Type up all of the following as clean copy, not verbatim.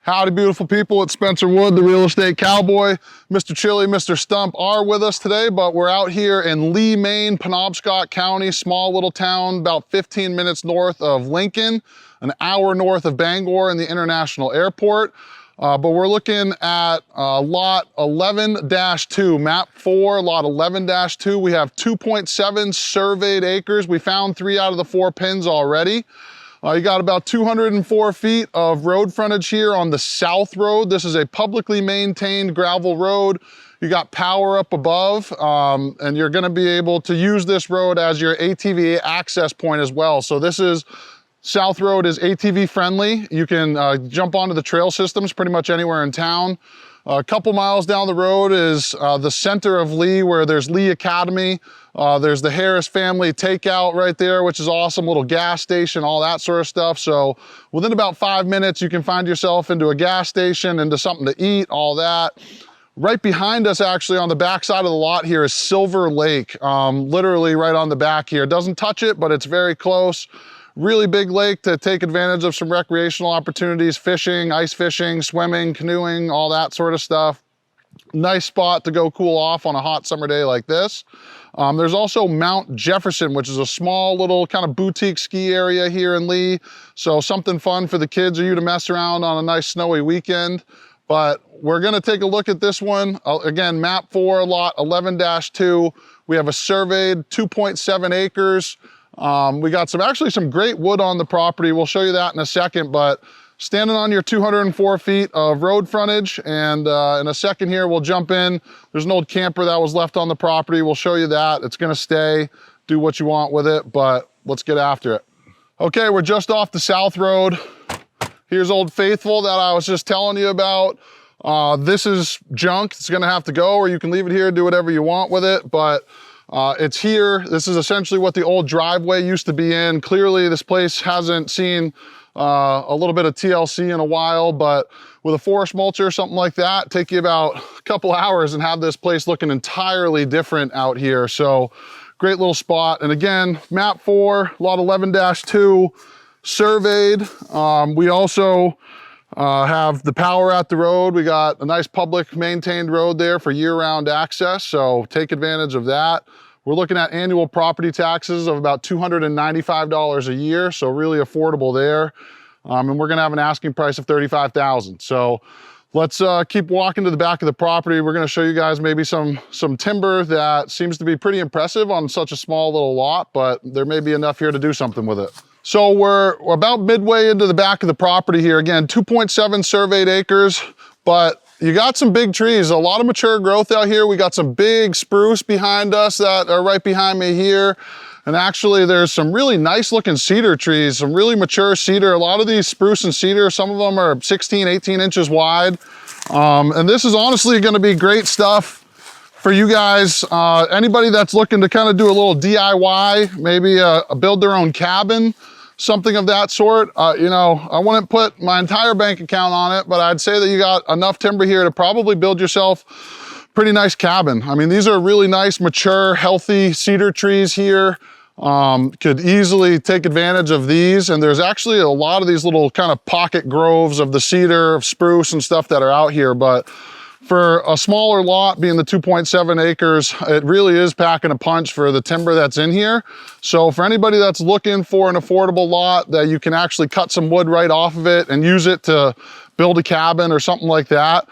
Howdy, beautiful people. It's Spencer Wood, the real estate cowboy. Mr. Chili, Mr. Stump are with us today, but we're out here in Lee, Maine, Penobscot County, small little town, about 15 minutes north of Lincoln, an hour north of Bangor and the International Airport. But we're looking at lot 11-2, map 4, lot 11-2. We have 2.7 surveyed acres. We found 3 out of the 4 pins already. You got about 204 feet of road frontage here on the South Road. This is a publicly maintained gravel road. You got power up above, and you're gonna be able to use this road as your ATV access point as well. So this is, South Road is ATV friendly. You can jump onto the trail systems pretty much anywhere in town. A couple miles down the road is the center of Lee, where there's Lee Academy. There's the Harris Family Takeout right there, which is awesome, little gas station, all that sort of stuff. So within about 5 minutes, you can find yourself into a gas station, into something to eat, all that. Right behind us, actually, on the back side of the lot here is Silver Lake, literally right on the back here. It doesn't touch it, but it's very close. Really big lake to take advantage of some recreational opportunities, fishing, ice fishing, swimming, canoeing, all that sort of stuff. Nice spot to go cool off on a hot summer day like this. There's also Mount Jefferson, which is a small little kind of boutique ski area here in Lee. So something fun for the kids or you to mess around on a nice snowy weekend. But we're gonna take a look at this one. Again, map 4, lot 11-2. We have a surveyed 2.7 acres. We got actually some great wood on the property. We'll show you that in a second, but standing on your 204 feet of road frontage, and in a second here, we'll jump in. There's an old camper that was left on the property. We'll show you that. It's gonna stay, do what you want with it, but let's get after it. Okay, we're just off the South Road. Here's Old Faithful that I was just telling you about. This is junk. It's gonna have to go, or you can leave it here, do whatever you want with it, but it's here. This is essentially what the old driveway used to be in. Clearly, this place hasn't seen a little bit of TLC in a while, but with a forest mulcher or something like that, take you about a couple hours and have this place looking entirely different out here. So great little spot. And again, map 4, lot 11-2, surveyed. We also have the power at the road. We got a nice public maintained road there for year-round access, so take advantage of that. We're looking at annual property taxes of about $295 a year, so really affordable there. And we're gonna have an asking price of $35,000. So let's keep walking to the back of the property. We're gonna show you guys maybe some timber that seems to be pretty impressive on such a small little lot, but there may be enough here to do something with it. So we're about midway into the back of the property here. Again, 2.7 surveyed acres, but you got some big trees, a lot of mature growth out here. We got some big spruce behind us that are right behind me here. And actually there's some really nice looking cedar trees, some really mature cedar. A lot of these spruce and cedar, some of them are 16, 18 inches wide. And this is honestly gonna be great stuff for you guys. Anybody that's looking to kind of do a little DIY, maybe build their own cabin, something of that sort. You know, I wouldn't put my entire bank account on it, but I'd say that you got enough timber here to probably build yourself a pretty nice cabin. I mean, these are really nice, mature, healthy cedar trees here. Could easily take advantage of these. And there's actually a lot of these little kind of pocket groves of the cedar, of spruce and stuff that are out here. But for a smaller lot, being the 2.7 acres, it really is packing a punch for the timber that's in here. So for anybody that's looking for an affordable lot that you can actually cut some wood right off of it and use it to build a cabin or something like that,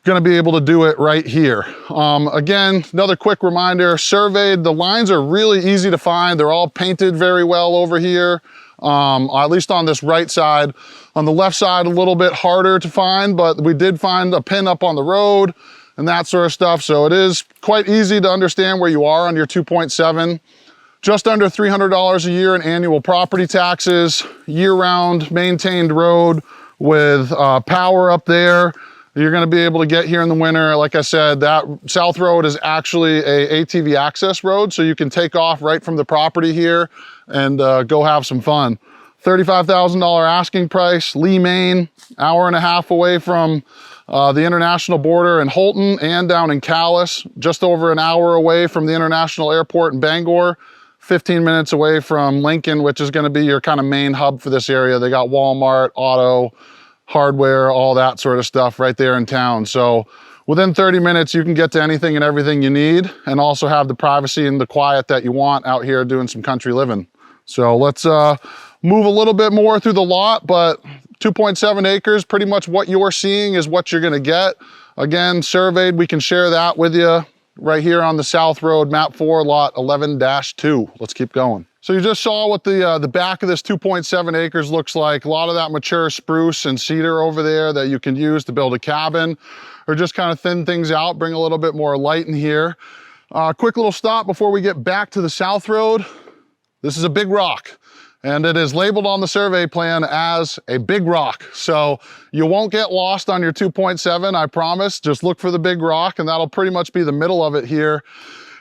you're gonna be able to do it right here. Again, another quick reminder, surveyed, the lines are really easy to find. They're all painted very well over here, at least on this right side. On the left side, a little bit harder to find, but we did find a pin up on the road and that sort of stuff. So it is quite easy to understand where you are on your 2.7. Just under $300 a year in annual property taxes, year-round maintained road with power up there. You're gonna be able to get here in the winter. Like I said, that South Road is actually a ATV access road, so you can take off right from the property here and go have some fun. $35,000 asking price, Lee, Maine, hour and a half away from the international border in Holton and down in Calais, just over an hour away from the international airport in Bangor, 15 minutes away from Lincoln, which is gonna be your kind of main hub for this area. They got Walmart, auto, hardware, all that sort of stuff right there in town. So within 30 minutes, you can get to anything and everything you need, and also have the privacy and the quiet that you want out here doing some country living. So let's move a little bit more through the lot, but 2.7 acres, pretty much what you're seeing is what you're gonna get. Again, surveyed, we can share that with you right here on the South Road, map 4, lot 11-2. Let's keep going. So you just saw what the back of this 2.7 acres looks like. A lot of that mature spruce and cedar over there that you can use to build a cabin, or just kind of thin things out, bring a little bit more light in here. Quick little stop before we get back to the South Road. This is a big rock, and it is labeled on the survey plan as a big rock. So you won't get lost on your 2.7, I promise. Just look for the big rock, and that'll pretty much be the middle of it here.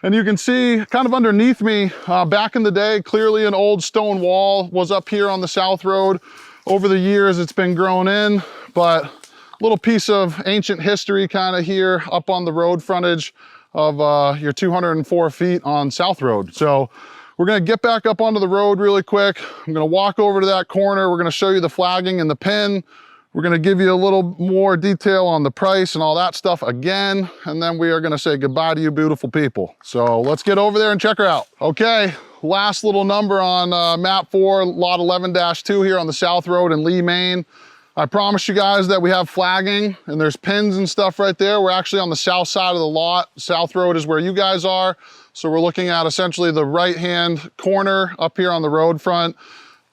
And you can see kind of underneath me, back in the day, clearly an old stone wall was up here on the South Road. Over the years, it's been grown in, but a little piece of ancient history kind of here up on the road frontage of your 204 feet on South Road. So we're gonna get back up onto the road really quick. I'm gonna walk over to that corner. We're gonna show you the flagging and the pin. We're gonna give you a little more detail on the price and all that stuff again, and then we are gonna say goodbye to you beautiful people. So let's get over there and check her out. Okay, last little number on map 4, lot 11-2 here on the South Road in Lee, Maine. I promised you guys that we have flagging and there's pins and stuff right there. We're actually on the south side of the lot. South Road is where you guys are. So we're looking at essentially the right-hand corner up here on the road front.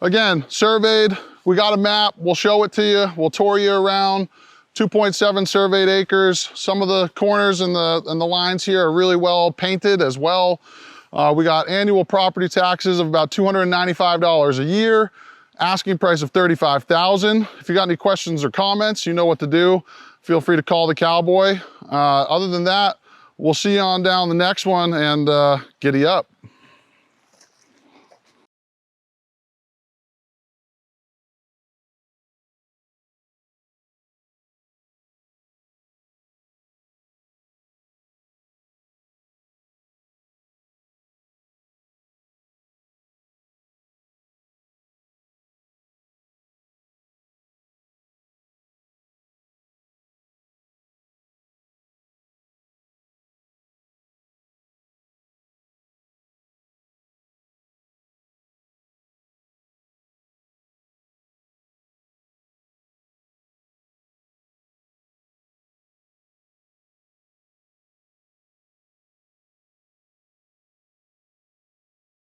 Again, surveyed, we got a map, we'll show it to you, we'll tour you around. 2.7 surveyed acres. Some of the corners and the lines here are really well painted as well. We got annual property taxes of about $295 a year, asking price of $35,000. If you got any questions or comments, you know what to do. Feel free to call the cowboy. Other than that, we'll see you on down the next one, and giddy up.